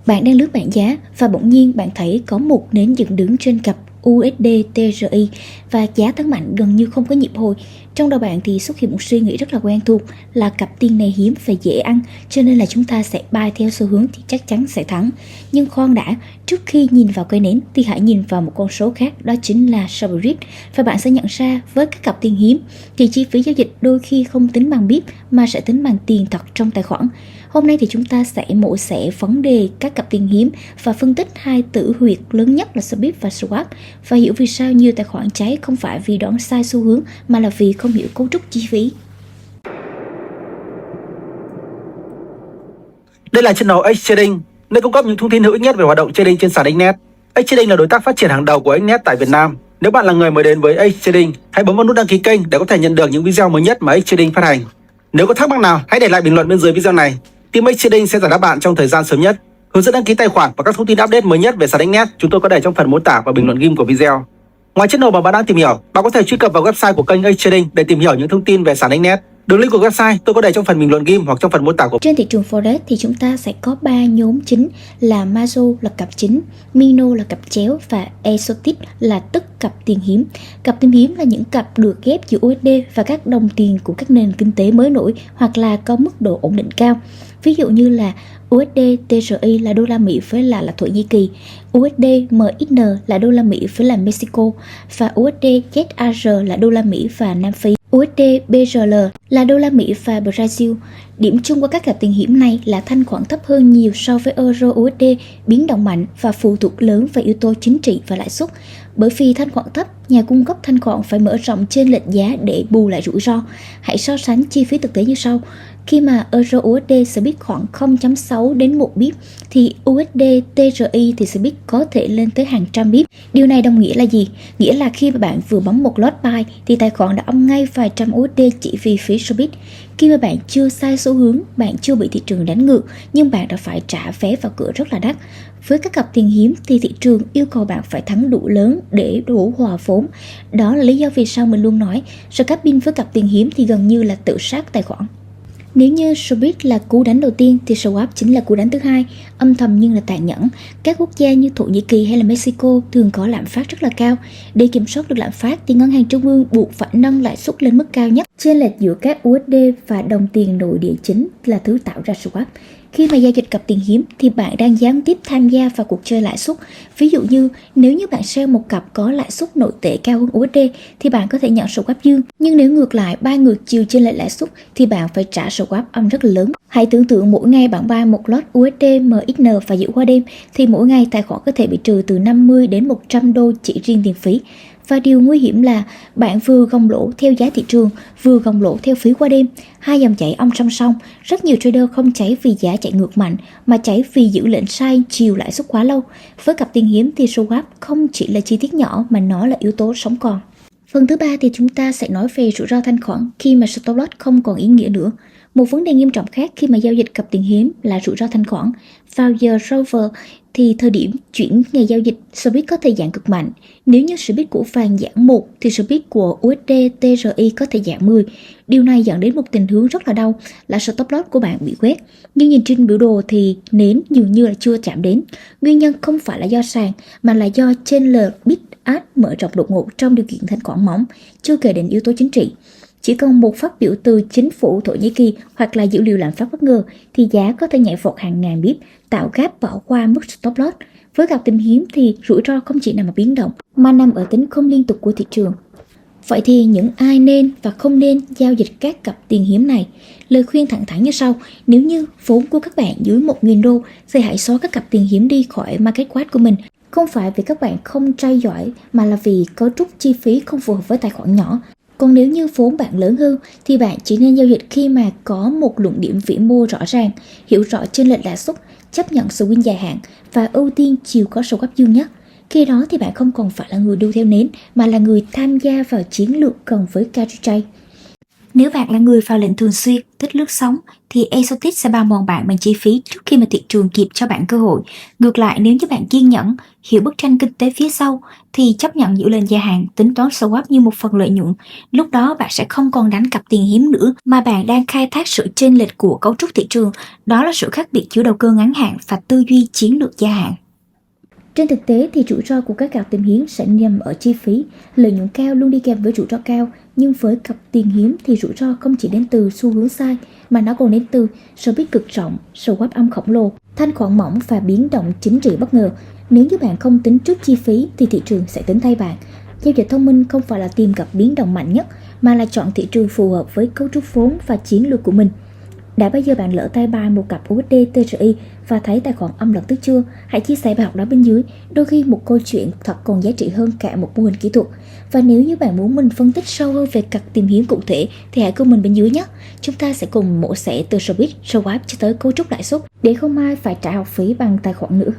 Bạn đang lướt bảng giá và bỗng nhiên bạn thấy có một nến dựng đứng trên cặp USD TRI và giá tăng mạnh gần như không có nhịp hồi. Trong đầu bạn thì xuất hiện một suy nghĩ rất là quen thuộc là cặp tiền này hiếm và dễ ăn, cho nên là chúng ta sẽ buy theo xu hướng thì chắc chắn sẽ thắng. Nhưng khoan đã, trước khi nhìn vào cây nến thì hãy nhìn vào một con số khác, đó chính là Sobrit. Và bạn sẽ nhận ra với các cặp tiền hiếm thì chi phí giao dịch đôi khi không tính bằng BIP mà sẽ tính bằng tiền thật trong tài khoản. Hôm nay thì chúng ta sẽ mổ xẻ vấn đề các cặp tiền hiếm và phân tích hai tử huyệt lớn nhất là Sobit và Swap, và hiểu vì sao nhiều tài khoản cháy không phải vì đoán sai xu hướng mà là vì không hiểu cấu trúc chi phí. Đây là channel X-Trading, nơi cung cấp những thông tin hữu ích nhất về hoạt động trading trên sàn Xnet. X-Trading là đối tác phát triển hàng đầu của Xnet tại Việt Nam. Nếu bạn là người mới đến với X-Trading, hãy bấm vào nút đăng ký kênh để có thể nhận được những video mới nhất mà X-Trading phát hành. Nếu có thắc mắc nào, hãy để lại bình luận bên dưới video này. Team X-Trading sẽ giải đáp bạn trong thời gian sớm nhất. Hướng dẫn đăng ký tài khoản và các thông tin update mới nhất về sàn Xnet chúng tôi có để trong phần mô tả và bình luận ghim của video. Ngoài channel mà bạn đang tìm hiểu, bạn có thể truy cập vào website của kênh X-Trading để tìm hiểu những thông tin về sàn Xnet. Đường link của website tôi có để trong phần bình luận ghim hoặc trong phần mô tả của. Trên thị trường Forex thì chúng ta sẽ có 3 nhóm chính là Mazo là cặp chính, Mino là cặp chéo và Exotic là tức cặp tiền hiếm. Cặp tiền hiếm là những cặp được ghép giữa USD và các đồng tiền của các nền kinh tế mới nổi hoặc là có mức độ ổn định cao. Ví dụ như là USD TRI là đô la Mỹ với là Thổ Nhĩ Kỳ, USD MXN là đô la Mỹ với là Mexico và USD ZAR là đô la Mỹ và Nam Phi. USD BRL là đô la Mỹ và Brazil. Điểm chung của các cặp tiền hiếm này là thanh khoản thấp hơn nhiều so với Euro USD, biến động mạnh và phụ thuộc lớn vào yếu tố chính trị và lãi suất. Bởi vì thanh khoản thấp, nhà cung cấp thanh khoản phải mở rộng trên lệch giá để bù lại rủi ro. Hãy so sánh chi phí thực tế như sau. Khi mà Euro USD sẽ biết khoảng 0.6 đến 1 bip thì USD TRI thì sẽ biết có thể lên tới hàng trăm bip. Điều này đồng nghĩa là gì? Nghĩa là khi mà bạn vừa bấm một lot buy thì tài khoản đã âm ngay vài trăm USD chỉ vì phí Sobit. Khi mà bạn chưa sai xu hướng, bạn chưa bị thị trường đánh ngược, nhưng bạn đã phải trả vé vào cửa rất là đắt. Với các cặp tiền hiếm thì thị trường yêu cầu bạn phải thắng đủ lớn để đủ hòa vốn. Đó là lý do vì sao mình luôn nói scalping với cặp tiền hiếm thì gần như là tự sát tài khoản. Nếu như Sobit là cú đánh đầu tiên thì Swap chính là cú đánh thứ hai, âm thầm nhưng là tàn nhẫn. Các quốc gia như Thổ Nhĩ Kỳ hay là Mexico thường có lạm phát rất là cao. Để kiểm soát được lạm phát thì ngân hàng trung ương buộc phải nâng lãi suất lên mức cao nhất. Chênh lệch giữa các USD và đồng tiền nội địa chính là thứ tạo ra Swap. Khi mà giao dịch cặp tiền hiếm thì bạn đang gián tiếp tham gia vào cuộc chơi lãi suất. Ví dụ như nếu như bạn sell một cặp có lãi suất nội tệ cao hơn USD thì bạn có thể nhận swap dương. Nhưng nếu ngược lại bay ngược chiều trên lệch lãi suất thì bạn phải trả swap âm rất là lớn. Hãy tưởng tượng mỗi ngày bạn buy một lot USD MXN và giữ qua đêm thì mỗi ngày tài khoản có thể bị trừ từ 50 đến 100 đô chỉ riêng tiền phí. Và điều nguy hiểm là bạn vừa gồng lỗ theo giá thị trường, vừa gồng lỗ theo phí qua đêm. Hai dòng chảy âm song song. Rất nhiều trader không cháy vì giá chạy ngược mạnh, mà cháy vì giữ lệnh sai chiều lãi suất quá lâu. Với cặp tiền hiếm thì swap không chỉ là chi tiết nhỏ mà nó là yếu tố sống còn. Phần thứ ba thì chúng ta sẽ nói về rủi ro thanh khoản khi mà stop loss không còn ý nghĩa nữa. Một vấn đề nghiêm trọng khác khi mà giao dịch cặp tiền hiếm là rủi ro thanh khoản. Vào giờ rover thì thời điểm chuyển ngày giao dịch, Sobit có thể giảm cực mạnh. Nếu như Sobit của vàng giảm 1 thì Sobit của USD TRI có thể giảm 10. Điều này dẫn đến một tình huống rất là đau là stop loss của bạn bị quét. Nhưng nhìn trên biểu đồ thì nến dường như là chưa chạm đến. Nguyên nhân không phải là do sàn mà là do chênh lệch bid ask mở rộng đột ngột trong điều kiện thanh khoản mỏng, chưa kể đến yếu tố chính trị. Chỉ cần một phát biểu từ chính phủ Thổ Nhĩ Kỳ hoặc là dữ liệu lạm phát bất ngờ thì giá có thể nhảy vọt hàng ngàn bip, tạo gap bỏ qua mức stop loss. Với cặp tiền hiếm thì rủi ro không chỉ nằm ở biến động mà nằm ở tính không liên tục của thị trường. Vậy thì những ai nên và không nên giao dịch các cặp tiền hiếm này? Lời khuyên thẳng thắn như sau: nếu như vốn của các bạn dưới 1.000 đô thì hãy xóa các cặp tiền hiếm đi khỏi market cap của mình. Không phải vì các bạn không trai giỏi mà là vì cấu trúc chi phí không phù hợp với tài khoản nhỏ. Còn nếu như vốn bạn lớn hơn thì bạn chỉ nên giao dịch khi mà có một luận điểm vĩ mô rõ ràng, hiểu rõ chênh lệch lãi suất, chấp nhận sự win dài hạn và ưu tiên chiều có swap dương nhất. Khi đó thì bạn không còn phải là người đu theo nến mà là người tham gia vào chiến lược gần với carry trade. Nếu bạn là người vào lệnh thường xuyên, thích lướt sóng, thì Exotic sẽ bao mòn bạn bằng chi phí trước khi mà thị trường kịp cho bạn cơ hội. Ngược lại, nếu như bạn kiên nhẫn, hiểu bức tranh kinh tế phía sau, thì chấp nhận giữ lên gia hạn, tính toán swap như một phần lợi nhuận. Lúc đó bạn sẽ không còn đánh cặp tiền hiếm nữa, mà bạn đang khai thác sự chênh lệch của cấu trúc thị trường. Đó là sự khác biệt giữa đầu cơ ngắn hạn và tư duy chiến lược gia hạn. Trên thực tế thì rủi ro của các cặp tiền hiếm sẽ nằm ở chi phí. Lợi nhuận cao luôn đi kèm với rủi ro cao, nhưng với cặp tiền hiếm thì rủi ro không chỉ đến từ xu hướng sai, mà nó còn đến từ spread cực rộng, swap âm khổng lồ, thanh khoản mỏng và biến động chính trị bất ngờ. Nếu như bạn không tính trước chi phí thì thị trường sẽ tính thay bạn. Giao dịch thông minh không phải là tìm gặp biến động mạnh nhất, mà là chọn thị trường phù hợp với cấu trúc vốn và chiến lược của mình. Đã bao giờ bạn lỡ tay bài một cặp USD TRY và thấy tài khoản âm lập tức chưa? Hãy chia sẻ bài học đó bên dưới. Đôi khi một câu chuyện thật còn giá trị hơn cả một mô hình kỹ thuật. Và nếu như bạn muốn mình phân tích sâu hơn về cặp tìm hiếm cụ thể thì hãy comment bên dưới nhé. Chúng ta sẽ cùng mổ xẻ từ spread, swap cho tới cấu trúc lãi suất để không ai phải trả học phí bằng tài khoản nữa.